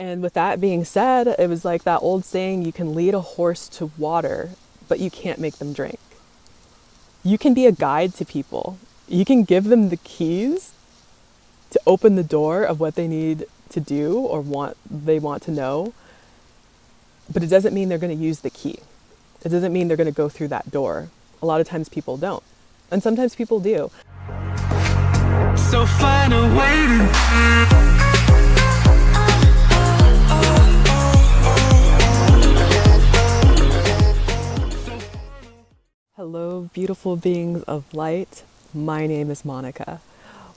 And with that being said, it was like that old saying, you can lead a horse to water, but you can't make them drink. You can be a guide to people. You can give them the keys to open the door of what they need to do or they want to know. But it doesn't mean they're going to use the key. It doesn't mean they're going to go through that door. A lot of times people don't. And sometimes people do. So find a way to... Hello, beautiful beings of light. My name is Monica.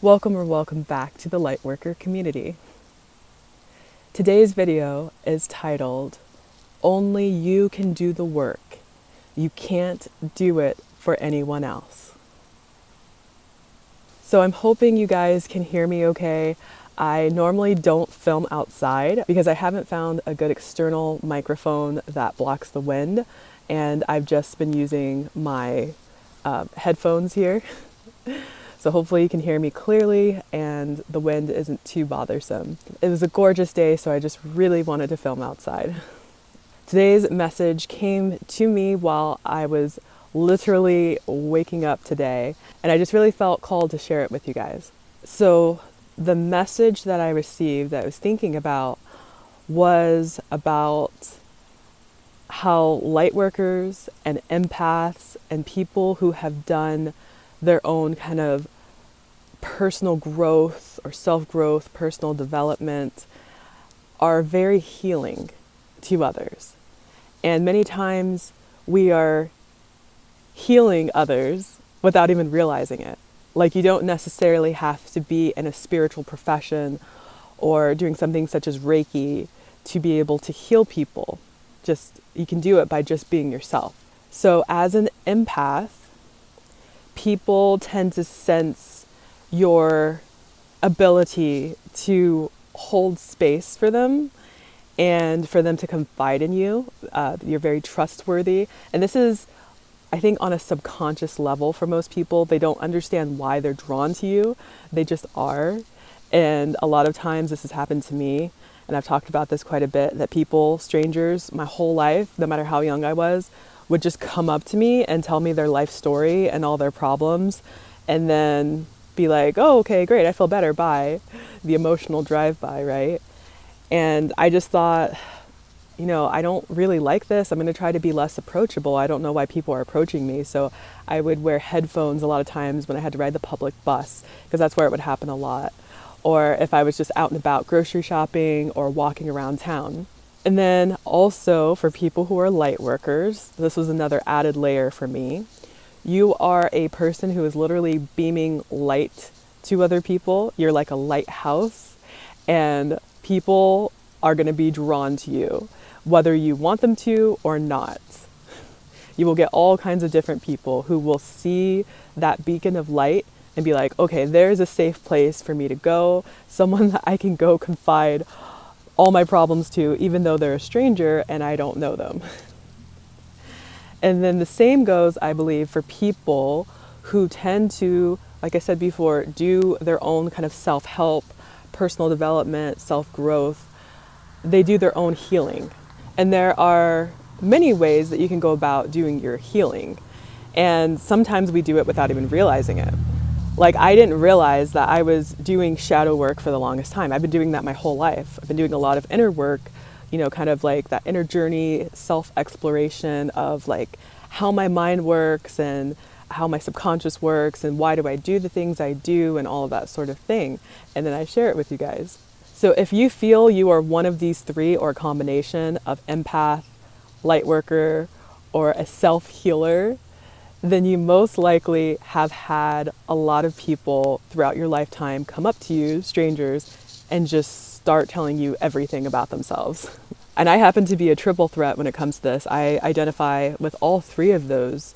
Welcome back to the Lightworker community. Today's video is titled, Only You Can Do the Work. You can't do it for anyone else. So I'm hoping you guys can hear me okay. I normally don't film outside because I haven't found a good external microphone that blocks the wind. And I've just been using my headphones here. So hopefully you can hear me clearly and the wind isn't too bothersome. It was a gorgeous day, so I just really wanted to film outside. Today's message came to me while I was literally waking up today, and I just really felt called to share it with you guys. So the message that I received that I was thinking about was about how lightworkers and empaths and people who have done their own kind of personal growth or self-growth, personal development are very healing to others. And many times we are healing others without even realizing it. Like, you don't necessarily have to be in a spiritual profession or doing something such as Reiki to be able to heal people. You can do it by just being yourself. So as an empath, people tend to sense your ability to hold space for them and for them to confide in you. You're very trustworthy. And this is, I think, on a subconscious level for most people. They don't understand why they're drawn to you. They just are. And a lot of times this has happened to me. And I've talked about this quite a bit, that people, strangers, my whole life, no matter how young I was, would just come up to me and tell me their life story and all their problems, and then be like, oh, okay, great, I feel better, bye. The emotional drive-by, right? And I just thought, I don't really like this. I'm going to try to be less approachable. I don't know why people are approaching me. So I would wear headphones a lot of times when I had to ride the public bus, because that's where it would happen a lot. Or if I was just out and about grocery shopping or walking around town. And then also for people who are light workers, this was another added layer for me. You are a person who is literally beaming light to other people. You're like a lighthouse, and people are going to be drawn to you, whether you want them to or not. You will get all kinds of different people who will see that beacon of light and be like, okay, there's a safe place for me to go, someone that I can go confide all my problems to, even though they're a stranger and I don't know them. And then the same goes, I believe, for people who tend to, like I said before, do their own kind of self-help, personal development, self-growth. They do their own healing. And there are many ways that you can go about doing your healing. And sometimes we do it without even realizing it. Like, I didn't realize that I was doing shadow work for the longest time. I've been doing that my whole life. I've been doing a lot of inner work, kind of like that inner journey, self-exploration of like how my mind works and how my subconscious works and why do I do the things I do and all of that sort of thing. And then I share it with you guys. So if you feel you are one of these three or a combination of empath, lightworker, or a self-healer, then you most likely have had a lot of people throughout your lifetime come up to you, strangers, and just start telling you everything about themselves. And I happen to be a triple threat when it comes to this. I identify with all three of those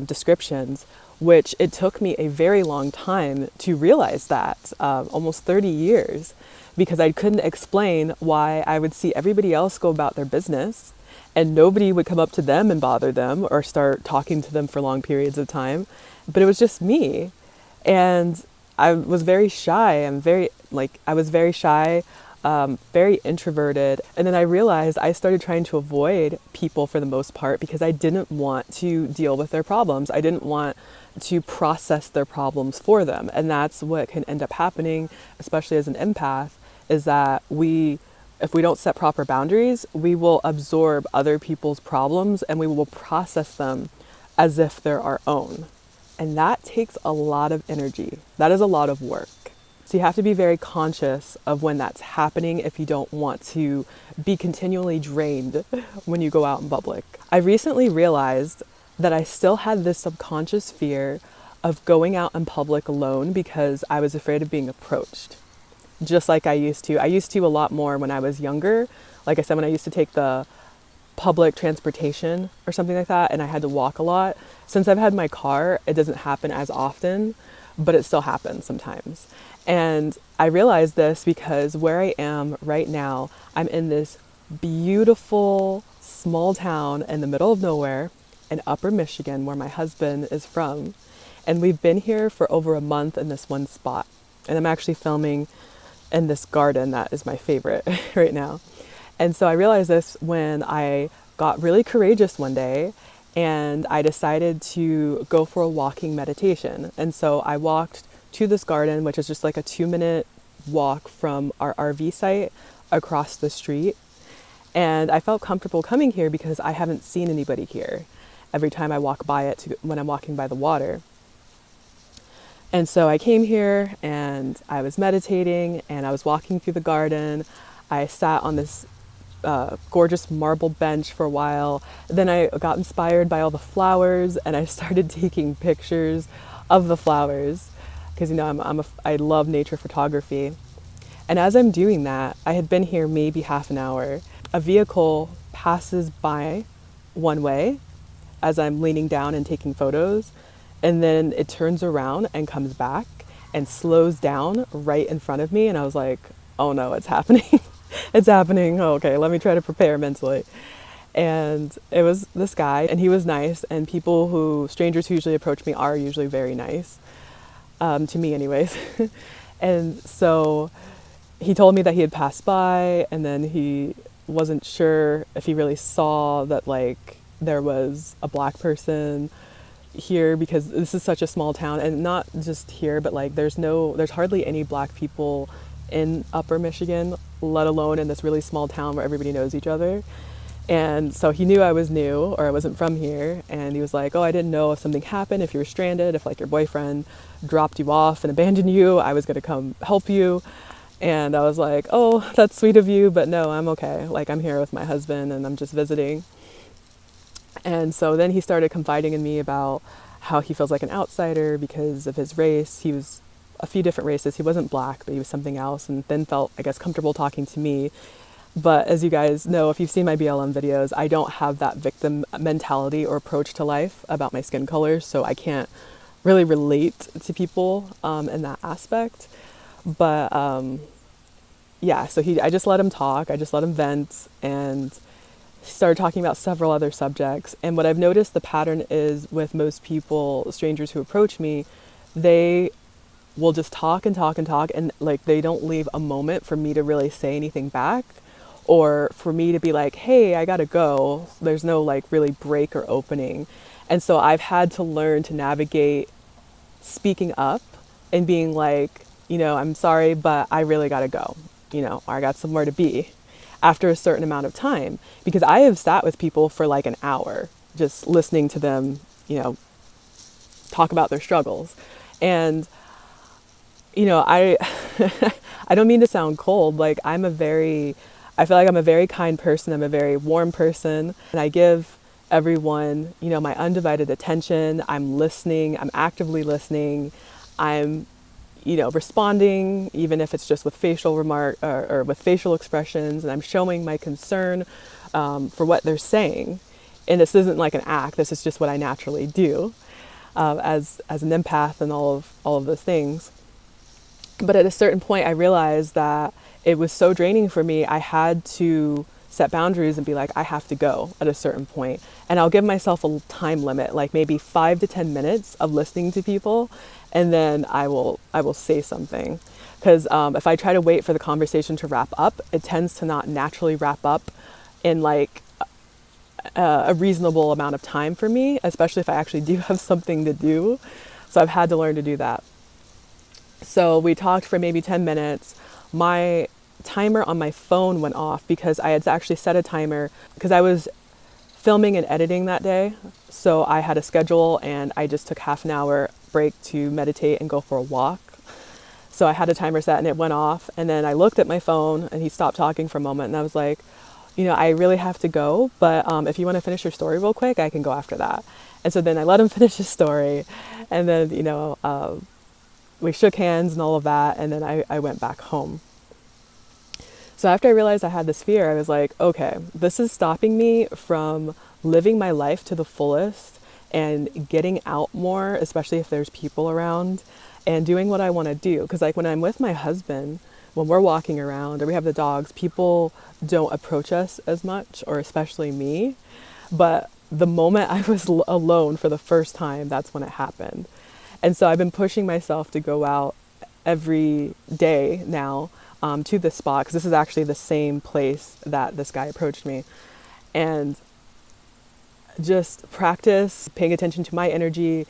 descriptions, which it took me a very long time to realize that, almost 30 years, because I couldn't explain why I would see everybody else go about their business and nobody would come up to them and bother them or start talking to them for long periods of time. But it was just me. And I was very shy. I was very shy very introverted. And then I realized I started trying to avoid people for the most part because I didn't want to deal with their problems. I didn't want to process their problems for them. And that's what can end up happening, especially as an empath, is that if we don't set proper boundaries, we will absorb other people's problems and we will process them as if they're our own. And that takes a lot of energy. That is a lot of work. So you have to be very conscious of when that's happening if you don't want to be continually drained when you go out in public. I recently realized that I still had this subconscious fear of going out in public alone because I was afraid of being approached. Just like I used to. I used to a lot more when I was younger. Like I said, when I used to take the public transportation or something like that and I had to walk a lot. Since I've had my car, it doesn't happen as often, but it still happens sometimes. And I realized this because where I am right now, I'm in this beautiful small town in the middle of nowhere in Upper Michigan, where my husband is from. And we've been here for over a month in this one spot. And I'm actually filming in this garden that is my favorite right now. And so I realized this when I got really courageous one day and I decided to go for a walking meditation. And so I walked to this garden, which is just like a 2-minute walk from our RV site across the street. And I felt comfortable coming here because I haven't seen anybody here every time I walk by it when I'm walking by the water. And so I came here and I was meditating and I was walking through the garden. I sat on this gorgeous marble bench for a while. Then I got inspired by all the flowers and I started taking pictures of the flowers because, you know, I love nature photography. And as I'm doing that, I had been here maybe half an hour. A vehicle passes by one way as I'm leaning down and taking photos. And then it turns around and comes back and slows down right in front of me. And I was like, oh no, it's happening. It's happening. Oh, okay, let me try to prepare mentally. And it was this guy and he was nice. And strangers who usually approach me are usually very nice, to me anyways. And so he told me that he had passed by and then he wasn't sure if he really saw that like there was a Black person here because this is such a small town, and not just here, but like there's hardly any Black people in Upper Michigan, let alone in this really small town where everybody knows each other. And so he knew I was new or I wasn't from here, and he was like, oh, I didn't know if something happened, if you were stranded, if like your boyfriend dropped you off and abandoned you, I was going to come help you. And I was like, oh, that's sweet of you, but no, I'm okay. Like I'm here with my husband and I'm just visiting. And so then he started confiding in me about how he feels like an outsider because of his race. He was a few different races. He wasn't Black, but he was something else, and then felt, I guess, comfortable talking to me. But as you guys know, if you've seen my BLM videos, I don't have that victim mentality or approach to life about my skin color, so I can't really relate to people in that aspect. But yeah, so I just let him talk. I just let him vent, and started talking about several other subjects. And what I've noticed the pattern is with most people, strangers who approach me, they will just talk and talk and talk, and like they don't leave a moment for me to really say anything back or for me to be like, hey, I gotta go. There's no like really break or opening. And so I've had to learn to navigate speaking up and being like, you know, I'm sorry, but I really gotta go, you know, or I got somewhere to be after a certain amount of time, because I have sat with people for like an hour just listening to them, you know, talk about their struggles. And you know, I don't mean to sound cold. Like I feel like I'm a very kind person. I'm a very warm person, and I give everyone, you know, my undivided attention. I'm listening. I'm actively listening. I'm, you know, responding, even if it's just with facial remark or with facial expressions, and I'm showing my concern for what they're saying. And this isn't like an act. This is just what I naturally do as an empath and all of those things. But at a certain point, I realized that it was so draining for me. I had to set boundaries and be like, I have to go at a certain point. And I'll give myself a time limit, like maybe 5 to 10 minutes of listening to people, and then I will say something. Because if I try to wait for the conversation to wrap up, it tends to not naturally wrap up in like a reasonable amount of time for me, especially if I actually do have something to do. So I've had to learn to do that. So we talked for maybe 10 minutes. My timer on my phone went off because I had actually set a timer because I was filming and editing that day. So I had a schedule and I just took half an hour break to meditate and go for a walk. So I had a timer set and it went off. And then I looked at my phone and he stopped talking for a moment. And I was like, you know, I really have to go. But if you want to finish your story real quick, I can go after that. And so then I let him finish his story. And then, you know, we shook hands and all of that. And then I went back home. So after I realized I had this fear, I was like, okay, this is stopping me from living my life to the fullest and getting out more, especially if there's people around, and doing what I want to do. Because like when I'm with my husband, when we're walking around or we have the dogs, people don't approach us as much, or especially me. But the moment I was alone for the first time, that's when it happened. And so I've been pushing myself to go out every day now to this spot, because this is actually the same place that this guy approached me. And just practice paying attention to my energy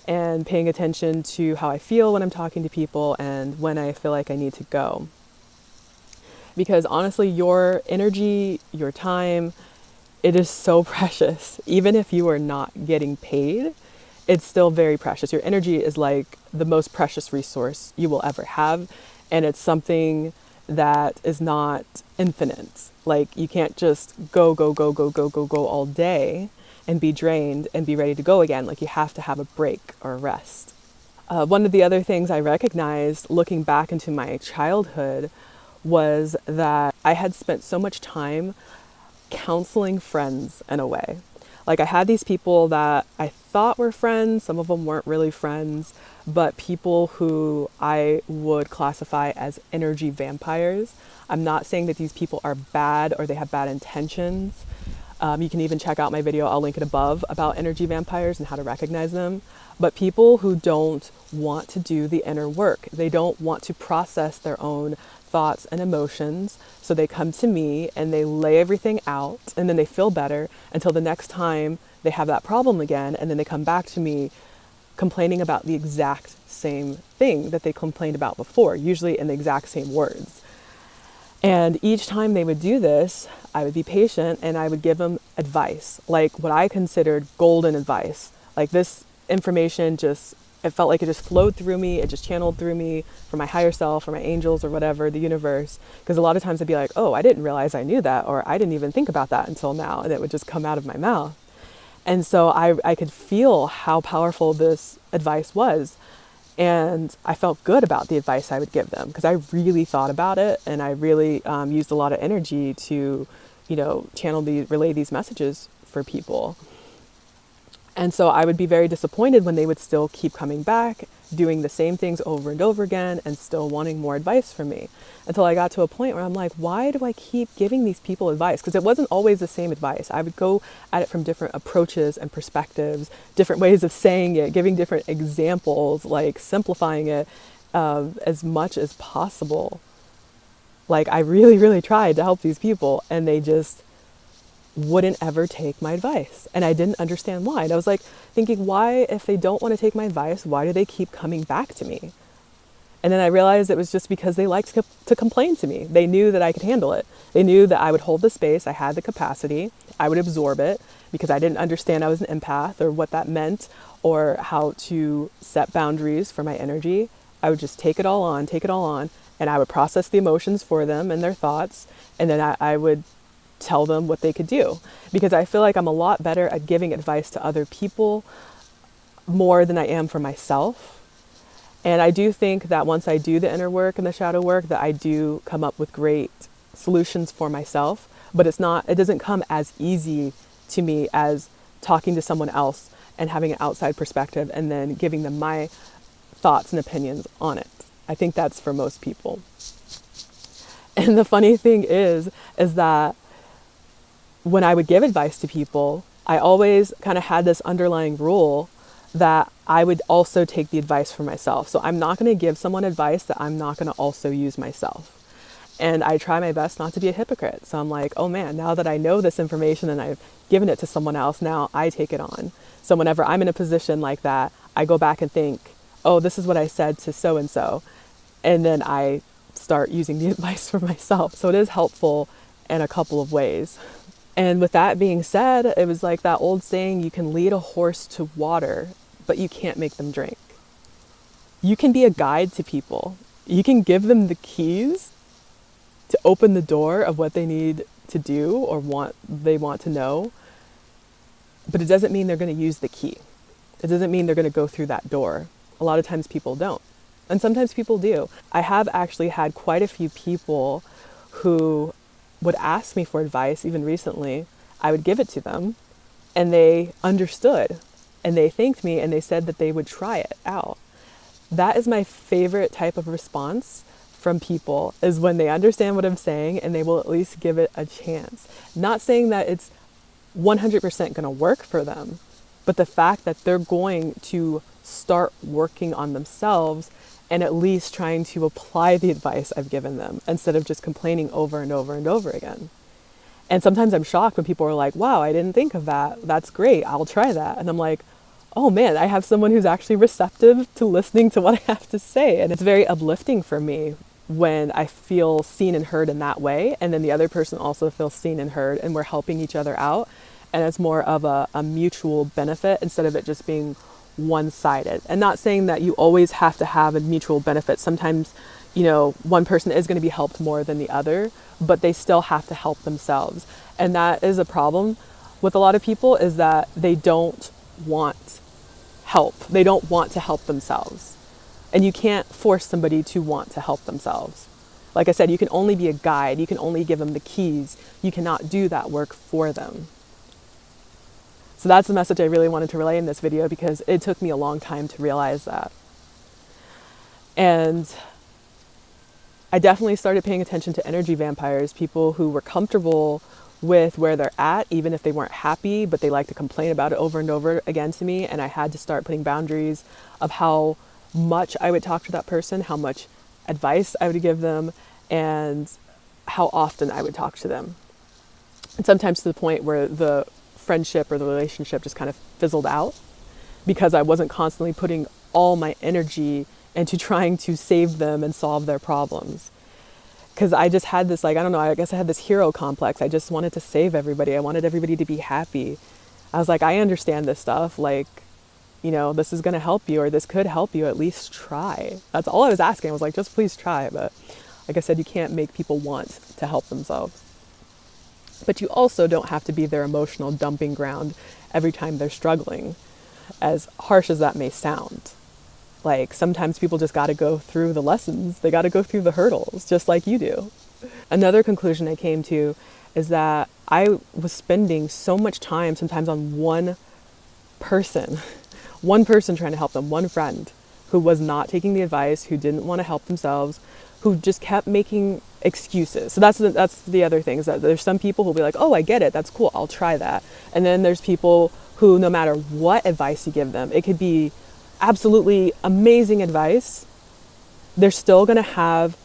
and paying attention to how I feel when I'm talking to people and when I feel like I need to go. Because honestly, your energy, your time, it is so precious. Even if you are not getting paid, it's still very precious. Your energy is like the most precious resource you will ever have. And it's something that is not infinite. Like you can't just go all day and be drained and be ready to go again. Like you have to have a break or a rest. One of the other things I recognized looking back into my childhood was that I had spent so much time counseling friends in a way. Like I had these people that I thought were friends, some of them weren't really friends, but people who I would classify as energy vampires. I'm not saying that these people are bad or they have bad intentions. You can even check out my video, I'll link it above, about energy vampires and how to recognize them. But people who don't want to do the inner work, they don't want to process their own thoughts and emotions. So they come to me and they lay everything out and then they feel better until the next time they have that problem again. And then they come back to me complaining about the exact same thing that they complained about before, usually in the exact same words. And each time they would do this, I would be patient and I would give them advice, like what I considered golden advice. Like this information it felt like it just flowed through me. It just channeled through me from my higher self or my angels or whatever, the universe. Because a lot of times I'd be like, oh, I didn't realize I knew that, or I didn't even think about that until now. And it would just come out of my mouth. And so I could feel how powerful this advice was. And I felt good about the advice I would give them because I really thought about it and I really used a lot of energy to, relay these messages for people. And so I would be very disappointed when they would still keep coming back, doing the same things over and over again and still wanting more advice from me. Until I got to a point where I'm like, why do I keep giving these people advice? Because it wasn't always the same advice. I would go at it from different approaches and perspectives, different ways of saying it, giving different examples, like simplifying it as much as possible. Like I really, really tried to help these people and they just wouldn't ever take my advice. And I didn't understand why. And I was like thinking, why, if they don't want to take my advice, why do they keep coming back to me? And then I realized it was just because they liked to complain to me. They knew that I could handle it. They knew that I would hold the space. I had the capacity. I would absorb it because I didn't understand I was an empath or what that meant or how to set boundaries for my energy. I would just take it all on, and I would process the emotions for them and their thoughts. And then I would tell them what they could do, because I feel like I'm a lot better at giving advice to other people more than I am for myself. And I do think that once I do the inner work and the shadow work, that I do come up with great solutions for myself, but it doesn't come as easy to me as talking to someone else and having an outside perspective and then giving them my thoughts and opinions on it. I think that's for most people. And the funny thing is that when I would give advice to people, I always kind of had this underlying rule that I would also take the advice for myself. So I'm not going to give someone advice that I'm not going to also use myself. And I try my best not to be a hypocrite. So I'm like, oh man, now that I know this information and I've given it to someone else, now I take it on. So whenever I'm in a position like that, I go back and think, oh, this is what I said to so and so. And then I start using the advice for myself. So it is helpful in a couple of ways. And with that being said, it was like that old saying, you can lead a horse to water, but you can't make them drink. You can be a guide to people. You can give them the keys to open the door of what they need to do or they want to know. But it doesn't mean they're going to use the key. It doesn't mean they're going to go through that door. A lot of times people don't. And sometimes people do. I have actually had quite a few people who would ask me for advice, even recently. I would give it to them and they understood and they thanked me and they said that they would try it out. That is my favorite type of response from people, is when they understand what I'm saying and they will at least give it a chance. Not saying that it's 100% going to work for them, but the fact that they're going to start working on themselves and at least trying to apply the advice I've given them instead of just complaining over and over and over again. And sometimes I'm shocked when people are like, wow, I didn't think of that. That's great. I'll try that. And I'm like, oh man, I have someone who's actually receptive to listening to what I have to say. And it's very uplifting for me when I feel seen and heard in that way. And then the other person also feels seen and heard and we're helping each other out. And it's more of a mutual benefit instead of it just being one-sided. And not saying that you always have to have a mutual benefit. Sometimes, one person is going to be helped more than the other, but they still have to help themselves. And that is a problem with a lot of people, is that they don't want help. They don't want to help themselves. And you can't force somebody to want to help themselves. Like I said, you can only be a guide. You can only give them the keys. You cannot do that work for them. So that's the message I really wanted to relay in this video, because it took me a long time to realize that. And I definitely started paying attention to energy vampires, people who were comfortable with where they're at, even if they weren't happy, but they like to complain about it over and over again to me. And I had to start putting boundaries of how much I would talk to that person, how much advice I would give them, and how often I would talk to them. And sometimes to the point where the friendship or the relationship just kind of fizzled out, because I wasn't constantly putting all my energy into trying to save them and solve their problems. Because I just had this, I guess I had this hero complex. I just wanted to save everybody. I wanted everybody to be happy. I was like, I understand this stuff. This is going to help you, or this could help you. At least try. That's all I was asking. I was like, just please try. But like I said, you can't make people want to help themselves. But you also don't have to be their emotional dumping ground every time they're struggling, as harsh as that may sound. Like, sometimes people just got to go through the lessons. They got to go through the hurdles, just like you do. Another conclusion I came to is that I was spending so much time sometimes on one person trying to help them, one friend who was not taking the advice, who didn't want to help themselves, who just kept making excuses. So that's the other thing, is that there's some people who'll be like, oh, I get it. That's cool. I'll try that. And then there's people who, no matter what advice you give them, it could be absolutely amazing advice, they're still going to have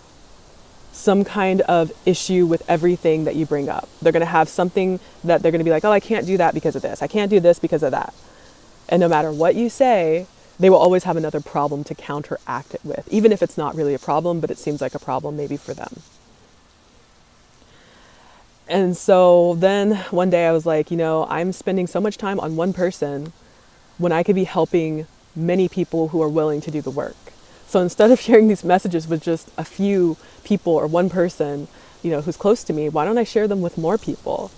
some kind of issue with everything that you bring up. They're going to have something that they're going to be like, oh, I can't do that because of this. I can't do this because of that. And no matter what you say, they will always have another problem to counteract it with, even if it's not really a problem, but it seems like a problem maybe for them. And so then one day I was like, I'm spending so much time on one person when I could be helping many people who are willing to do the work. So instead of sharing these messages with just a few people or one person, who's close to me, why don't I share them with more people?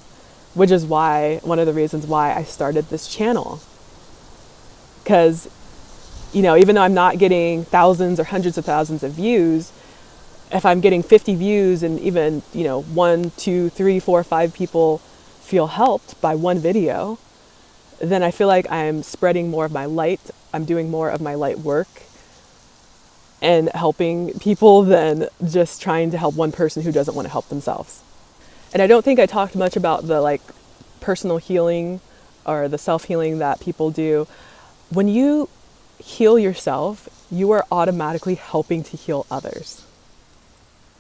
Which is one of the reasons why I started this channel. Because, even though I'm not getting thousands or hundreds of thousands of views, if I'm getting 50 views and even, 1, 2, 3, 4, 5 people feel helped by one video, then I feel like I'm spreading more of my light. I'm doing more of my light work and helping people than just trying to help one person who doesn't want to help themselves. And I don't think I talked much about the personal healing or the self-healing that people do. When you heal yourself, you are automatically helping to heal others.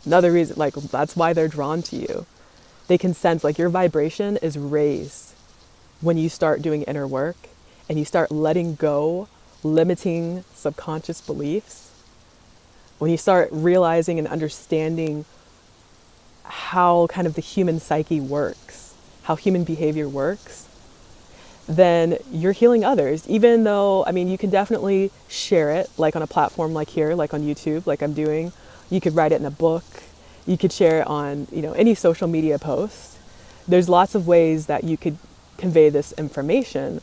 Another reason, like, that's why they're drawn to you. They can sense, like, your vibration is raised when you start doing inner work and you start letting go limiting subconscious beliefs. When you start realizing and understanding how kind of the human psyche works, how human behavior works, then you're healing others. Even though, I mean, you can definitely share it, like on a platform like here, like on YouTube, like I'm doing. You could write it in a book. You could share it on, any social media post. There's lots of ways that you could convey this information.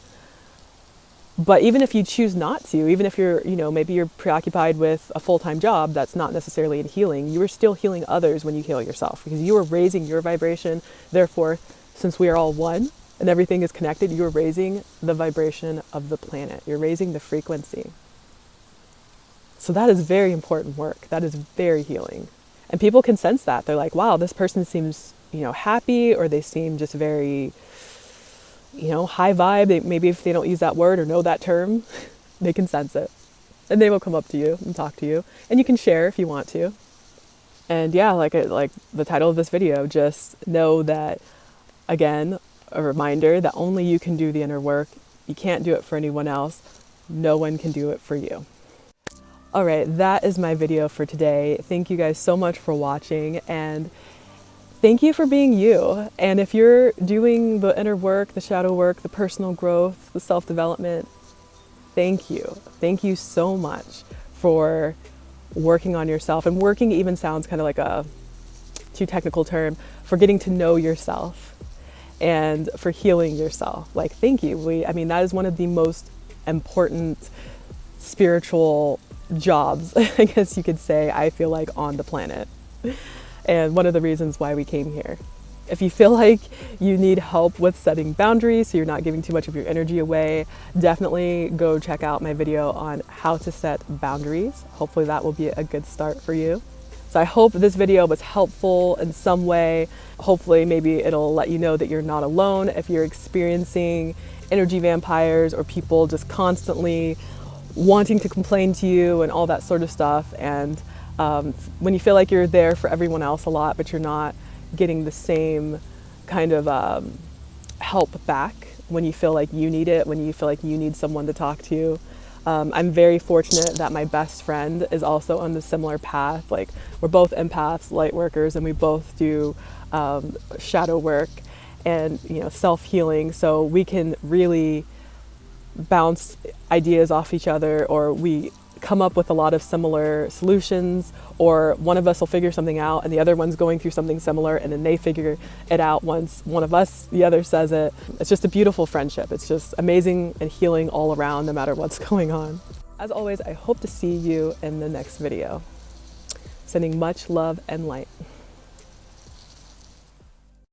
But even if you choose not to, even if you're, maybe you're preoccupied with a full-time job that's not necessarily in healing, you are still healing others when you heal yourself, because you are raising your vibration. Therefore, since we are all one and everything is connected, you are raising the vibration of the planet. You're raising the frequency. So that is very important work. That is very healing. And people can sense that. They're like, wow, this person seems, happy, or they seem just very, high vibe. Maybe if they don't use that word or know that term, they can sense it. And they will come up to you and talk to you. And you can share if you want to. And yeah, like the title of this video, just know that, again, a reminder that only you can do the inner work. You can't do it for anyone else. No one can do it for you. All right, that is my video for today. Thank you guys so much for watching, and thank you for being you. And if you're doing the inner work, the shadow work, the personal growth, the self-development, thank you. Thank you so much for working on yourself. And working even sounds kind of like a too technical term, for getting to know yourself and for healing yourself. Like, thank you. That is one of the most important spiritual jobs, I guess you could say, I feel like, on the planet. And one of the reasons why we came here. If you feel like you need help with setting boundaries so you're not giving too much of your energy away, definitely go check out my video on how to set boundaries. Hopefully that will be a good start for you. So I hope this video was helpful in some way. Hopefully maybe it'll let you know that you're not alone if you're experiencing energy vampires or people just constantly wanting to complain to you and all that sort of stuff. And when you feel like you're there for everyone else a lot, but you're not getting the same kind of help back, when you feel like you need it, when you feel like you need someone to talk to. I'm very fortunate that my best friend is also on the similar path. Like, we're both empaths, light workers, and we both do shadow work and self-healing, so we can really bounce ideas off each other, or we come up with a lot of similar solutions, or one of us will figure something out and the other one's going through something similar, and then they figure it out once one of us, the other says it. It's just a beautiful friendship. It's just amazing and healing all around, no matter what's going on. As always, I hope to see you in the next video. Sending much love and light.